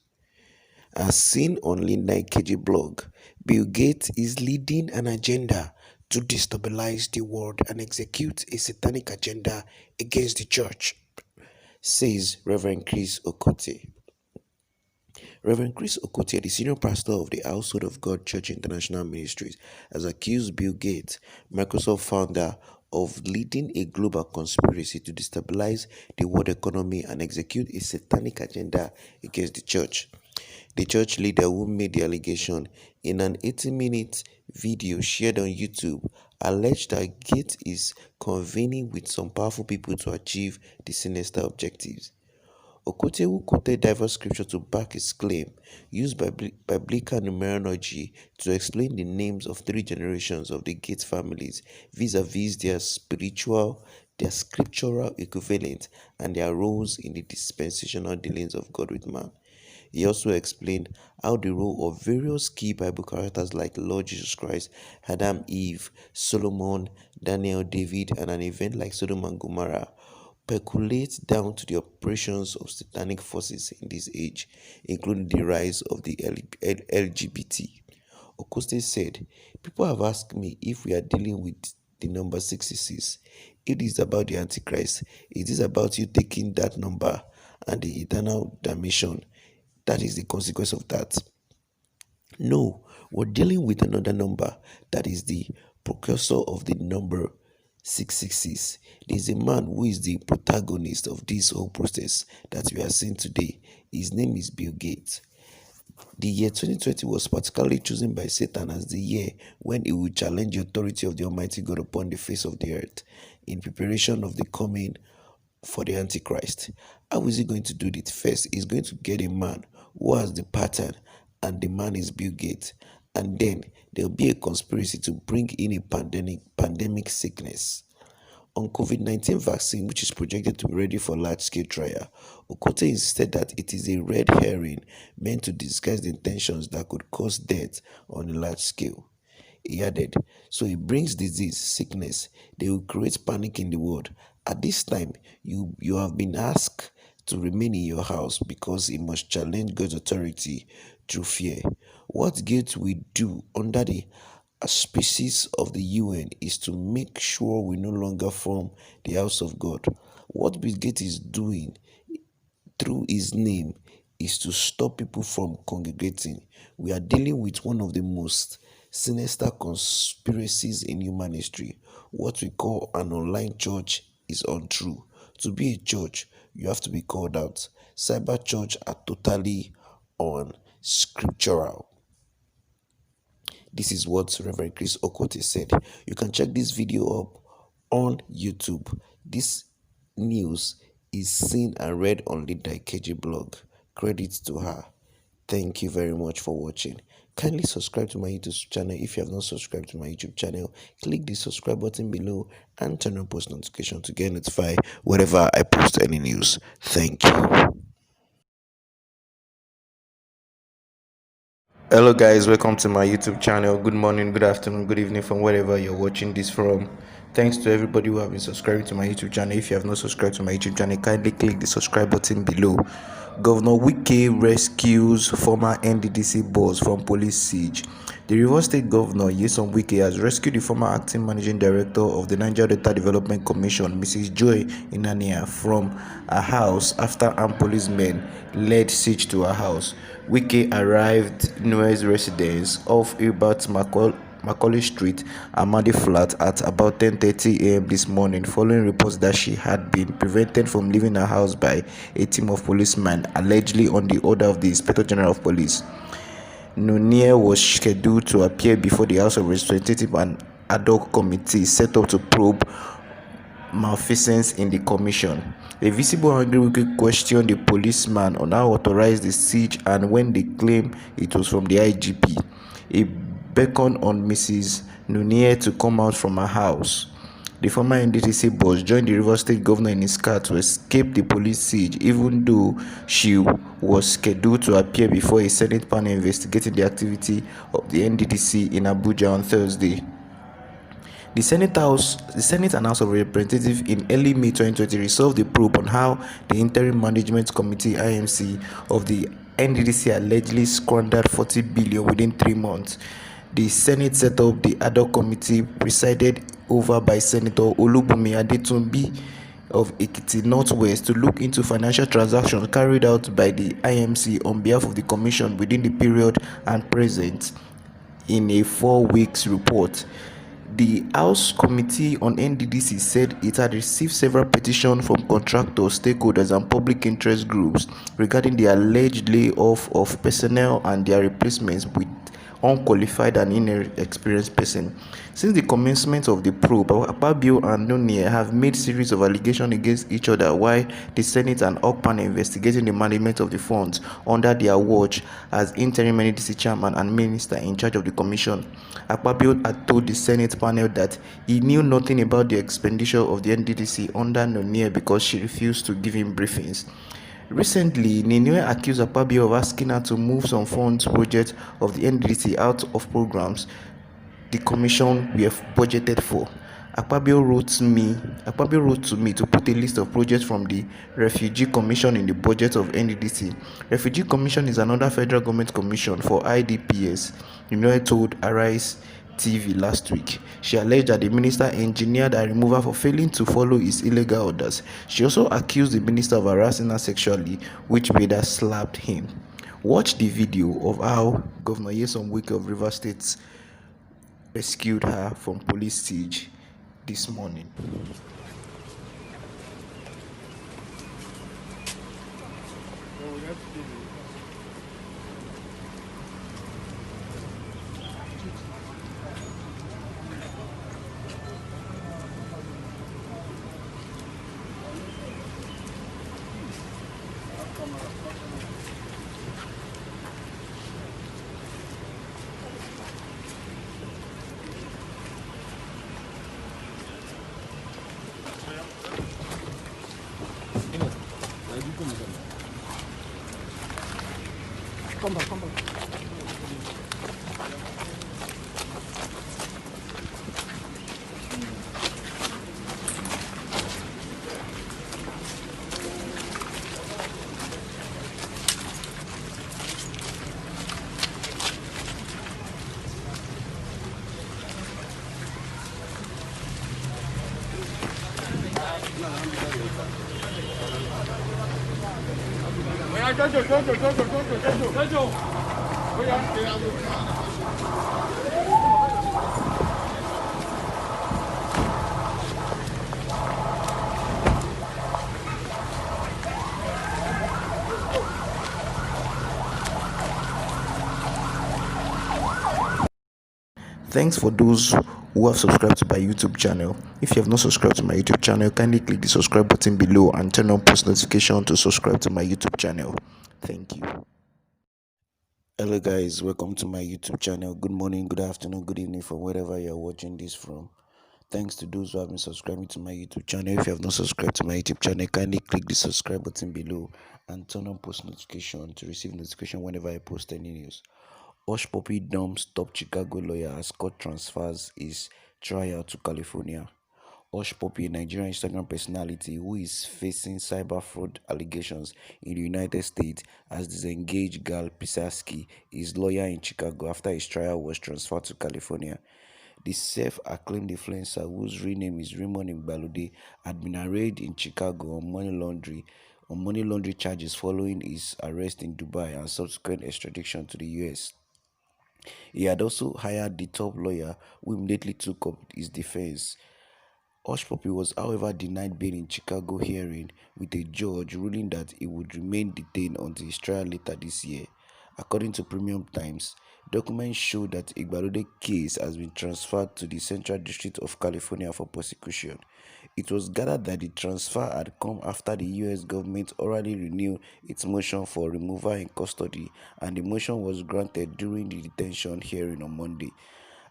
As seen on Linda Ikeji blog, Bill Gates is leading an agenda to destabilize the world and execute a satanic agenda against the church, says Reverend Chris Okotie. Reverend Chris Okotie, the senior pastor of the Household of God Church International Ministries, has accused Bill Gates, Microsoft founder, of leading a global conspiracy to destabilize the world economy and execute a satanic agenda against the church. The church leader, who made the allegation in an 80-minute video shared on YouTube, alleged that Gates is convening with some powerful people to achieve the sinister objectives. Okotie, who quoted diverse scriptures to back his claim, used biblical numerology to explain the names of 3 generations of the Gates families vis-a-vis their scriptural equivalent and their roles in the dispensational dealings of God with man. He also explained how the role of various key Bible characters like Lord Jesus Christ, Adam, Eve, Solomon, Daniel, David, and an event like Sodom and Gomorrah percolates down to the operations of satanic forces in this age, including the rise of the LGBT. Okotie said, "People have asked me if we are dealing with the number 66. It is about the Antichrist. It is about you taking that number and the eternal damnation That is the consequence of that. No, we're dealing with another number that is the precursor of the number 666. There's a man who is the protagonist of this whole process that we are seeing today. His name is Bill Gates. The year 2020 was particularly chosen by Satan as the year when he would challenge the authority of the Almighty God upon the face of the earth in preparation of the coming for the Antichrist. How is he going to do it? First, he's going to get a man who has the pattern, and the man is Bill Gates. And then there'll be a conspiracy to bring in a pandemic sickness. On COVID-19 vaccine, which is projected to be ready for large-scale trial, Okote insisted that it is a red herring meant to disguise the intentions that could cause death on a large scale. He added, so it brings disease, sickness. They will create panic in the world. At this time, you have been asked to remain in your house because he must challenge God's authority through fear. What Gates will do under the auspices of the UN is to make sure we no longer form the house of God. What Bill Gates is doing through his name is to stop people from congregating. We are dealing with one of the most sinister conspiracies in human history. What we call an online church is untrue. To be a church, you have to be called out. Cyber church are totally unscriptural. This is what Reverend Chris Okote said. You can check this video up on YouTube. This news is seen and read on the Daikeji blog. Credit to her. Thank you very much for watching. Kindly subscribe to my YouTube channel if you have not subscribed to my YouTube channel. Click the subscribe button below and turn on post notification to get notified whenever I post any news. Thank you. Hello guys, welcome to my YouTube channel. Good morning, good afternoon, good evening from wherever you're watching this from. Thanks to everybody who have been subscribing to my YouTube channel. If you have not subscribed to my YouTube channel, kindly click the subscribe button below. Governor Wike rescues former NDDC boss from police siege. The Rivers State Governor Nyesom Wike has rescued the former acting managing director of the Niger Delta Development Commission, Mrs. Joy Inania, from her house after armed policemen laid siege to her house. Wike arrived Nuez residence off Hubert Macaulay Street, Amadi Flat, at about 10:30 a.m. this morning, following reports that she had been prevented from leaving her house by a team of policemen, allegedly on the order of the Inspector General of Police. Nunez was scheduled to appear before the House of Representatives and ad hoc committee set up to probe malfeasance in the commission. A visible angry Wike questioned the policeman on how authorized the siege and when they claim it was from the IGP. He beckoned on Mrs. Nunez to come out from her house. The former NDDC boss joined the Rivers State Governor in his car to escape the police siege, even though she was scheduled to appear before a Senate panel investigating the activity of the NDDC in Abuja on Thursday. The Senate and House of Representatives in early May 2020 resolved the probe on how the Interim Management Committee (IMC) of the NDDC allegedly squandered 40 billion within 3 months. The Senate set up the ad hoc committee presided over by Senator Olubunmi Adetunbi of Ekiti Northwest to look into financial transactions carried out by the IMC on behalf of the Commission within the period and present in a 4-week report. The House Committee on NDDC said it had received several petitions from contractors, stakeholders, and public interest groups regarding the alleged layoff of personnel and their replacements with unqualified and inexperienced person. Since the commencement of the probe, Akpabio and Nunez have made series of allegations against each other, while the Senate and OC panel investigating the management of the funds under their watch as interim NDC chairman and minister in charge of the commission. Akpabio had told the Senate panel that he knew nothing about the expenditure of the NDDC under Nunez because she refused to give him briefings. Recently, Nunez accused Akpabio of asking her to move some funds projects of the NDDC out of programs the commission we have budgeted for. Akpabio wrote to me to put a list of projects from the Refugee Commission in the budget of NDDC. Refugee Commission is another federal government commission for IDPs, Nunez told Arise TV last week. She alleged that the minister engineered her removal for failing to follow his illegal orders. She also accused the minister of harassing her sexually, which made her slapped him. Watch the video of how Governor Nyesom Wike of Rivers State rescued her from police siege this morning. Thanks for those who have subscribed to my YouTube channel. If you have not subscribed to my YouTube channel, kindly click the subscribe button below and turn on post notification to subscribe to my YouTube channel. Thank you. Hello guys, welcome to my YouTube channel. Good morning, good afternoon, good evening from wherever you're watching this from. Thanks to those who have been subscribing to my YouTube channel. If you have not subscribed to my YouTube channel, kindly click the subscribe button below and turn on post notification to receive notification whenever I post any news. Hushpuppi dumps top Chicago lawyer as court transfers his trial to California. Hushpuppi, a Nigerian Instagram personality who is facing cyber fraud allegations in the United States, has disengaged Gal Pisaski, his lawyer in Chicago, after his trial was transferred to California. The self-acclaimed influencer, whose real name is Raymond Igbalode, had been arraigned in Chicago on money laundering charges following his arrest in Dubai and subsequent extradition to the US. He had also hired the top lawyer, who immediately took up his defense. Hushpuppi was, however, denied bail in Chicago hearing, with a judge ruling that he would remain detained until his trial later this year. According to Premium Times, documents show that Igbalode's case has been transferred to the Central District of California for prosecution. It was gathered that the transfer had come after the U.S. government orally renewed its motion for removal in custody, and the motion was granted during the detention hearing on Monday.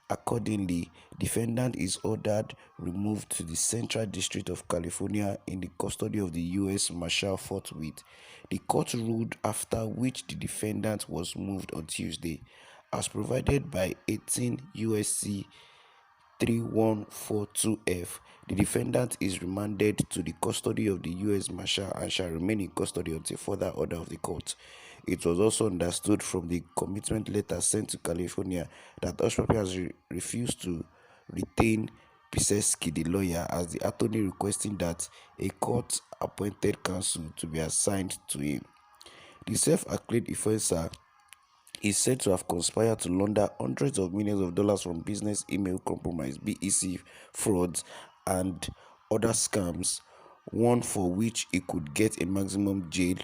Accordingly, defendant is ordered removed to the Central District of California in the custody of the U.S. Marshal forthwith. The court ruled, after which the defendant was moved on Tuesday. As provided by 18 U.S.C. 3142F, the defendant is remanded to the custody of the U.S. Marshal and shall remain in custody until further order of the court. It was also understood from the commitment letter sent to California that Hushpuppi has refused to retain Piseski, the lawyer, as the attorney, requesting that a court-appointed counsel to be assigned to him. The self-acclaimed influencer is said to have conspired to launder hundreds of millions of dollars from business email compromise, BEC frauds, and other scams, one for which he could get a maximum jail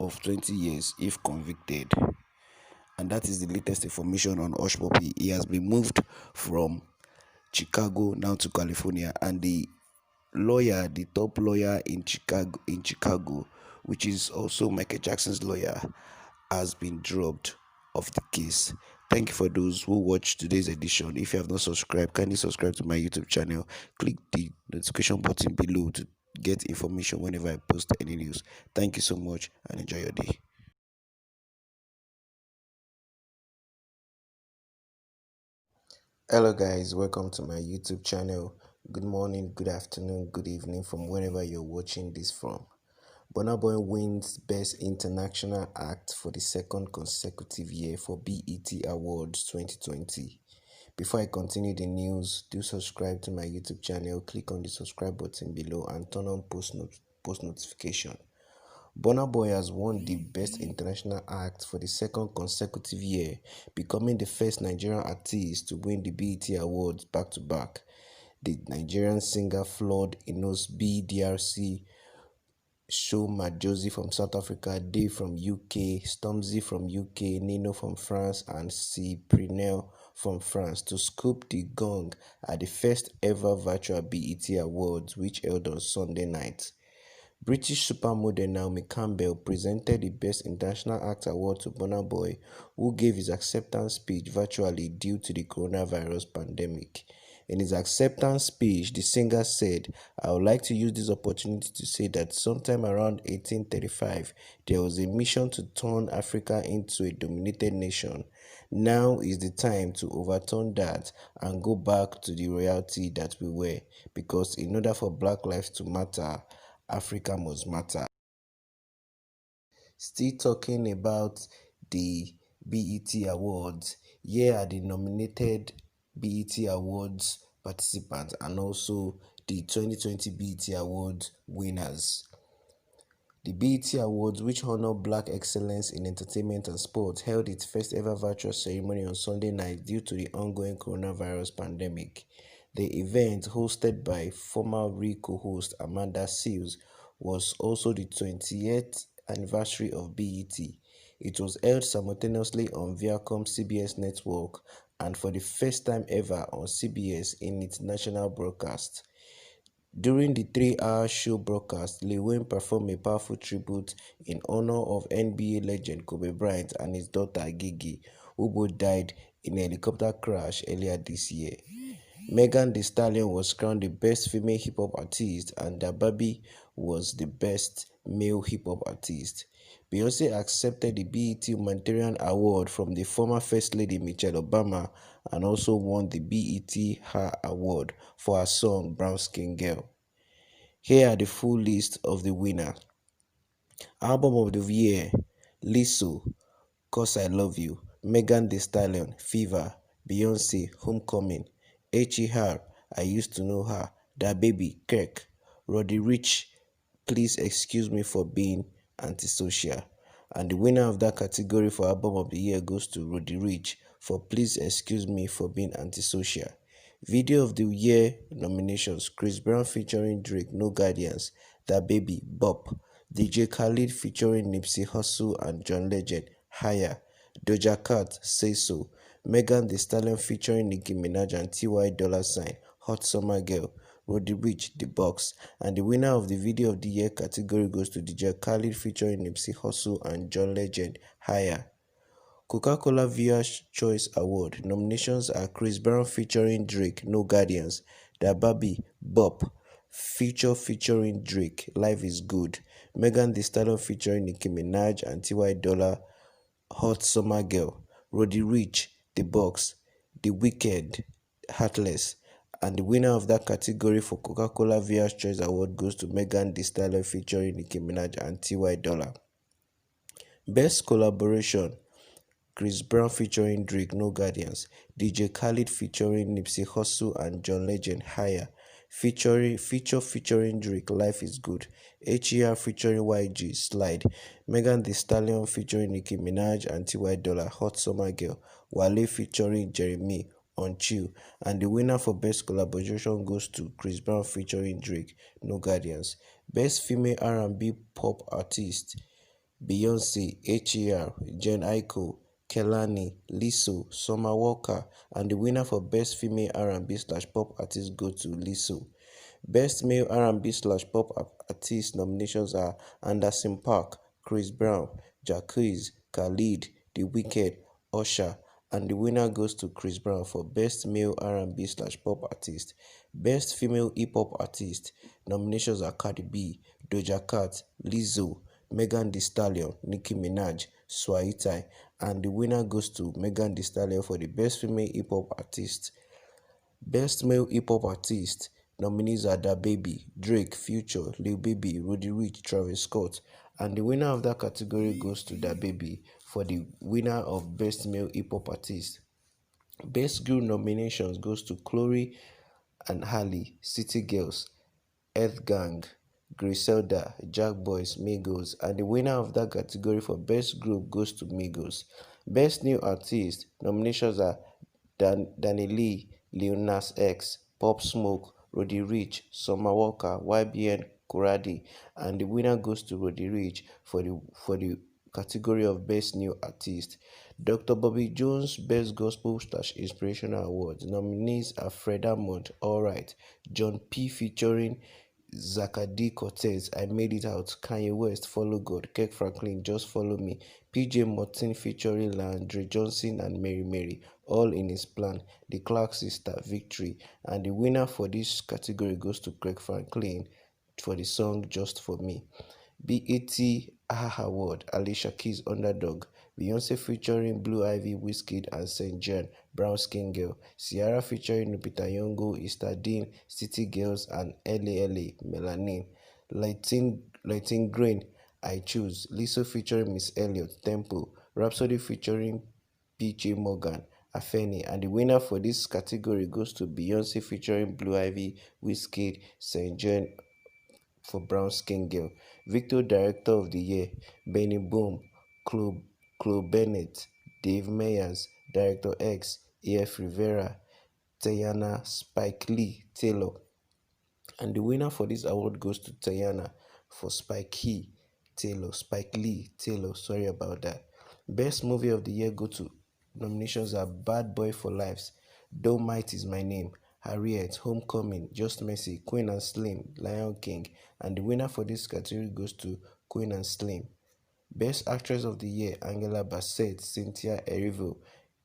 of 20 years if convicted. And that is the latest information on Hushpuppi. He has been moved from Chicago now to California, and the top lawyer in Chicago, which is also Michael Jackson's lawyer, has been dropped of the case. Thank you for those who watched today's edition. If you have not subscribed, kindly subscribe to my YouTube channel. Click the notification button below to get information whenever I post any news. Thank you so much and enjoy your day. Hello guys, welcome to my YouTube channel. Good morning, good afternoon, good evening from wherever you're watching this from. Burna Boy wins Best International Act for the second consecutive year for BET Awards 2020. Before I continue the news, do subscribe to my YouTube channel, click on the subscribe button below and turn on post notification. Burna Boy has won the Best International Act for the second consecutive year, becoming the first Nigerian artist to win the BET Awards back-to-back. The Nigerian singer floored Ino's BDRC show Majozi from South Africa, Dave from UK, Stormzy from UK, Nino from France, and Cyprinel from France to scoop the gong at the first ever virtual BET Awards, which held on Sunday night. British supermodel Naomi Campbell presented the Best International Act Award to Burna Boy, who gave his acceptance speech virtually due to the coronavirus pandemic. In his acceptance speech, the singer said, "I would like to use this opportunity to say that sometime around 1835, there was a mission to turn Africa into a dominated nation. Now is the time to overturn that and go back to the royalty that we were, because in order for Black lives to matter, Africa must matter." Still talking about the BET Awards, here are the nominated BET Awards participants and also the 2020 BET Awards winners. The BET Awards, which honor Black excellence in entertainment and sport, held its first ever virtual ceremony on Sunday night due to the ongoing coronavirus pandemic. The event, hosted by former Re co-host Amanda Seales, was also the 20th anniversary of BET. It was held simultaneously on Viacom CBS network and for the first time ever on CBS in its national broadcast. During the 3-hour show broadcast, Lil Wayne performed a powerful tribute in honor of NBA legend Kobe Bryant and his daughter Gigi, who both died in a helicopter crash earlier this year. Megan Thee Stallion was crowned the Best Female Hip Hop Artist and DaBaby was the Best Male Hip Hop Artist. Beyoncé accepted the BET Humanitarian Award from the former First Lady Michelle Obama and also won the BET Her Award for her song Brown Skin Girl. Here are the full list of the winners. Album of the Year: Lizzo, 'Cause I Love You. Megan Thee Stallion, Fever. Beyoncé, Homecoming. Her, I Used to Know Her. DaBaby, Kirk. Roddy Ricch, Please Excuse Me for Being Antisocial. And the winner of that category for Album of the Year goes to Roddy Ricch for Please Excuse Me for Being Antisocial. Video of the Year nominations: Chris Brown featuring Drake, No Guardians. DaBaby, Bop. DJ Khaled featuring Nipsey Hussle and John Legend, Higher. Doja Cat, Say So. Megan Thee Stallion featuring Nicki Minaj and T.Y. Dolla $ign, Hot Summer Girl. Roddy Ricch, The Box. And the winner of the Video of the Year category goes to DJ Khaled featuring Nipsey Hussle and John Legend, Higher. Coca-Cola Viewers' Choice Award nominations are Chris Brown featuring Drake, No Guardians. DaBaby, Bop. Featuring Drake, Life is Good. Megan Thee Stallion featuring Nicki Minaj and T.Y. Dolla, Hot Summer Girl. Roddy Ricch, The Box. The Weeknd, Heartless. And the winner of that category for Coca-Cola Viewers' Choice Award goes to Megan Thee Stallion featuring Nicki Minaj and T.Y. Dolla. Best Collaboration: Chris Brown featuring Drake, No Guardians. DJ Khaled featuring Nipsey Hussle and John Legend, Higher. Featuring Drake, Life is Good. Her featuring YG, Slide. Megan Thee Stallion featuring Nicki Minaj and T.Y. Dolla, Hot Summer Girl. Wale featuring Jeremy, On Chill. And the winner for Best Collaboration goes to Chris Brown featuring Drake, No Guardians. Best Female R&B Pop Artist: Beyoncé, Her, Jen Aiko, Kehlani, Lizzo, Summer Walker, and the winner for Best Female R&B/Pop Artist goes to Lizzo. Best Male R&B/Pop Artist nominations are Anderson .Paak, Chris Brown, Jacquees, Khalid, The Weeknd, Usher, and the winner goes to Chris Brown for Best Male R&B/Pop Artist. Best Female Hip Hop Artist nominations are Cardi B, Doja Cat, Lizzo, Megan Thee Stallion, Nicki Minaj, Swahitai, and the winner goes to Megan Thee Stallion for the Best Female Hip Hop Artist. Best Male Hip Hop Artist nominees are DaBaby, Drake, Future, Lil Baby, Roddy Ricch, Travis Scott, and the winner of that category goes to DaBaby for the winner of Best Male Hip Hop Artist. Best Girl nominations goes to Chloe and Halle, City Girls, Earth Gang, Griselda, Jack Boys, Migos, and the winner of that category for Best Group goes to Migos. Best New Artist nominations are Danny Lee, Lil Nas X, Pop Smoke, Roddy Ricch, Summer Walker, YBN Kuradi, and the winner goes to Roddy Ricch for the category of Best New Artist. Dr. Bobby Jones Best Gospel/Inspirational Award nominees are Fred Hammond, Alright, John P. featuring Zacadi Cortez, I Made It Out, Kanye West, Follow God, Kirk Franklin, Just Follow Me, PJ Morton featuring Landry Johnson and Mary Mary, All in His Plan, The Clark Sister, Victory, and the winner for this category goes to Kirk Franklin for the song Just For Me. BET AHA Award, Alicia Keys Underdog, Beyonce featuring Blue Ivy, Wizkid and St. John, Brown Skin Girl, Ciara featuring Lupita Nyong'o, Easter Dean, City Girls and LALA, Melanin, Lighting Green, I Choose, Lizzo featuring Miss Elliott, Tempo, Rhapsody featuring PJ Morgan, Afeni, and the winner for this category goes to Beyonce featuring Blue Ivy, Wizkid, St. John for Brown Skin Girl. Victor Director of the Year, Benny Boom, Chloe Bennett, Dave Meyers, Director X, AF Rivera, Teyana Spike Lee Taylor. And the winner for this award goes to Teyana for Spike Lee Taylor, sorry about that. Best Movie of the Year go to nominations are Bad Boy for Lives, Might Is My Name, Harriet, Homecoming, Just Mercy, Queen and Slim, Lion King, and the winner for this category goes to Queen and Slim. Best Actress of the Year, Angela Bassett, Cynthia Erivo,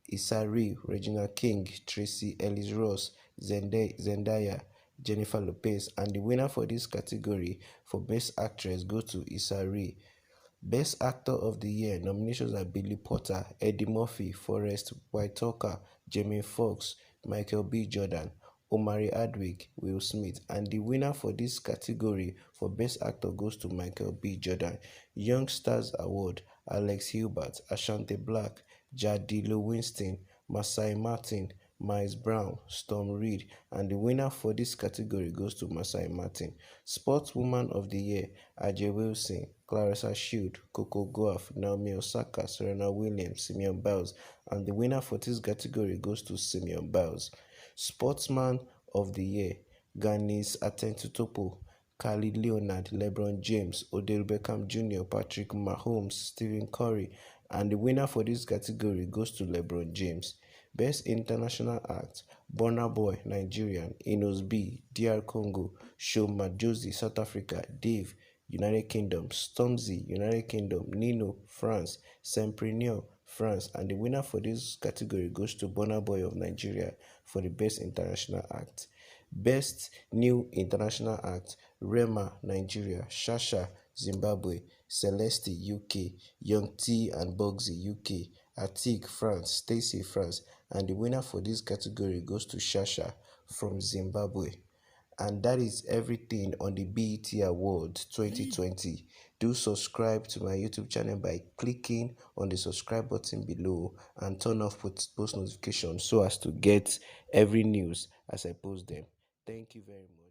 Issa Rae, Regina King, Tracy Ellis Ross, Zendaya, Jennifer Lopez, and the winner for this category for Best Actress goes to Issa Rae. Best Actor of the Year nominations are Billy Potter, Eddie Murphy, Forrest Whitaker, Jamie Foxx, Michael B. Jordan, Omari Hardwick, Will Smith, and the winner for this category for Best Actor goes to Michael B. Jordan. Young Stars Award, Alex Hilbert, Ashanti Black, Jadilo Winston, Masai Martin, Miles Brown, Storm Reed, and the winner for this category goes to Masai Martin. Sportswoman of the Year, Ajay Wilson, Clarissa Shield, Coco Gauff, Naomi Osaka, Serena Williams, Simeon Biles, and the winner for this category goes to Simeon Biles. Sportsman of the Year, Giannis Antetokounmpo, Khalid Leonard, LeBron James, Odell Beckham Jr., Patrick Mahomes, Stephen Curry, and the winner for this category goes to LeBron James. Best International Act, Burna Boy, Nigerian, Inos B, DR Congo, Shoma Josie, South Africa, Dave, United Kingdom, Stormzy, United Kingdom, Nino, France, Sempreneur, France, and the winner for this category goes to Burna Boy of Nigeria for the Best International Act. Best New International Act, Rema, Nigeria, Shasha, Zimbabwe, Celeste, UK, Young T and Bugsy, UK, Atik, France, Stacy, France, and the winner for this category goes to Shasha from Zimbabwe. And that is everything on the BET Awards 2020. Do subscribe to my YouTube channel by clicking on the subscribe button below and turn off post notifications so as to get every news as I post them. Thank you very much.